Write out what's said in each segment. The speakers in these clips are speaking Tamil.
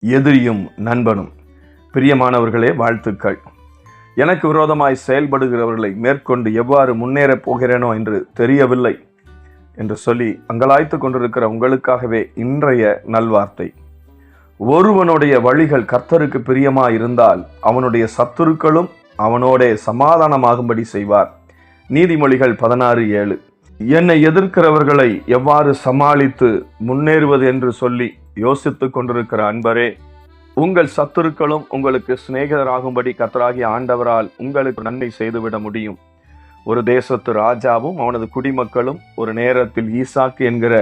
எதிரியும் நண்பனும். பிரியமானவர்களே, வாழ்த்துக்கள். எனக்கு விரோதமாய் செயல்படுகிறவர்களை மேற்கொண்டு எவ்வாறு முன்னேறப் போகிறேனோ என்று தெரியவில்லை என்று சொல்லி அங்கலாய்த்து கொண்டிருக்கிற உங்களுக்காகவே இன்றைய நல்வார்த்தை. ஒருவனுடைய வழிகள் கர்த்தருக்கு பிரியமாய் இருந்தால் அவனுடைய சத்துருக்களும் அவனோட சமாதானமாகும்படி செய்வார். நீதிமொழிகள் 16:7. என்னை எதிர்க்கிறவர்களை எவ்வாறு சமாளித்து முன்னேறுவது என்று சொல்லி யோசித்து கொண்டிருக்கிற அன்பரே, உங்கள் சத்துருக்களும் உங்களுக்கு சிநேகிதராகும்படி கர்த்தராகிய ஆண்டவரால் உங்களுக்கு நன்மை செய்துவிட முடியும். ஒரு தேசத்து ராஜாவும் அவனது குடிமக்களும் ஒரு நேரத்தில் ஈசாக்கு என்கிற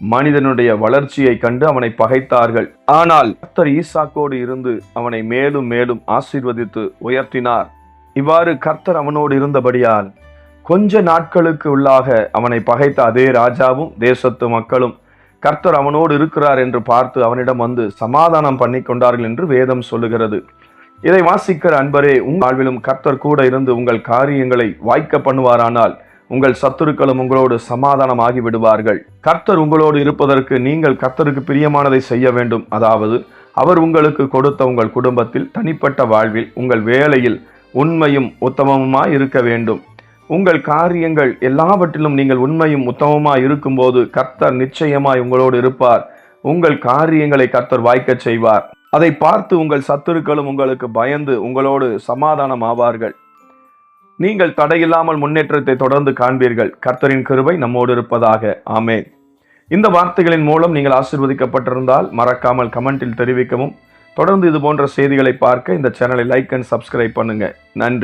மனிதனுடைய வளர்ச்சியை கண்டு அவனை பகைத்தார்கள். ஆனால் கர்த்தர் ஈசாக்கோடு இருந்து அவனை மேலும் மேலும் ஆசீர்வதித்து உயர்த்தினார். இவ்வாறு கர்த்தர் அவனோடு இருந்தபடியால் கொஞ்ச நாட்களுக்கு உள்ளாக அவனை பகைத்த அதே ராஜாவும் தேசத்து மக்களும் கர்த்தர் அவனோடு இருக்கிறார் என்று பார்த்து அவனிடம் வந்து சமாதானம் பண்ணி கொண்டார்கள் என்று வேதம் சொல்லுகிறது. இதை வாசிக்கிற அன்பரே, உங்கள் வாழ்விலும் கர்த்தர் கூட இருந்து உங்கள் காரியங்களை வாய்க்க பண்ணுவாரானால் உங்கள் சத்துருக்களும் உங்களோடு சமாதானம் ஆகி விடுவார்கள். கர்த்தர் உங்களோடு இருப்பதற்கு நீங்கள் கர்த்தருக்கு பிரியமானதை செய்ய வேண்டும். அதாவது அவர் உங்களுக்கு கொடுத்த உங்கள் குடும்பத்தில், தனிப்பட்ட வாழ்வில், உங்கள் வேலையில் உண்மையும் உத்தமமுமாய் இருக்க வேண்டும். உங்கள் காரியங்கள் எல்லாவற்றிலும் நீங்கள் உண்மையும் உத்தமமாய் இருக்கும்போது கர்த்தர் நிச்சயமாய் உங்களோடு இருப்பார். உங்கள் காரியங்களை கர்த்தர் வாய்க்க செய்வார். அதை பார்த்து உங்கள் சத்துருக்களும் உங்களுக்கு பயந்து உங்களோடு சமாதானம் ஆவார்கள். நீங்கள் தடையில்லாமல் முன்னேற்றத்தை தொடர்ந்து காண்பீர்கள். கர்த்தரின் கிருபை நம்மோடு இருப்பதாக. ஆமென். இந்த வார்த்தைகளின் மூலம் நீங்கள் ஆசீர்வதிக்கப்பட்டிருந்தால் மறக்காமல் கமெண்டில் தெரிவிக்கவும். தொடர்ந்து இது போன்ற செய்திகளை பார்க்க இந்த சேனலை லைக் அண்ட் சப்ஸ்கிரைப் பண்ணுங்க. நன்றி.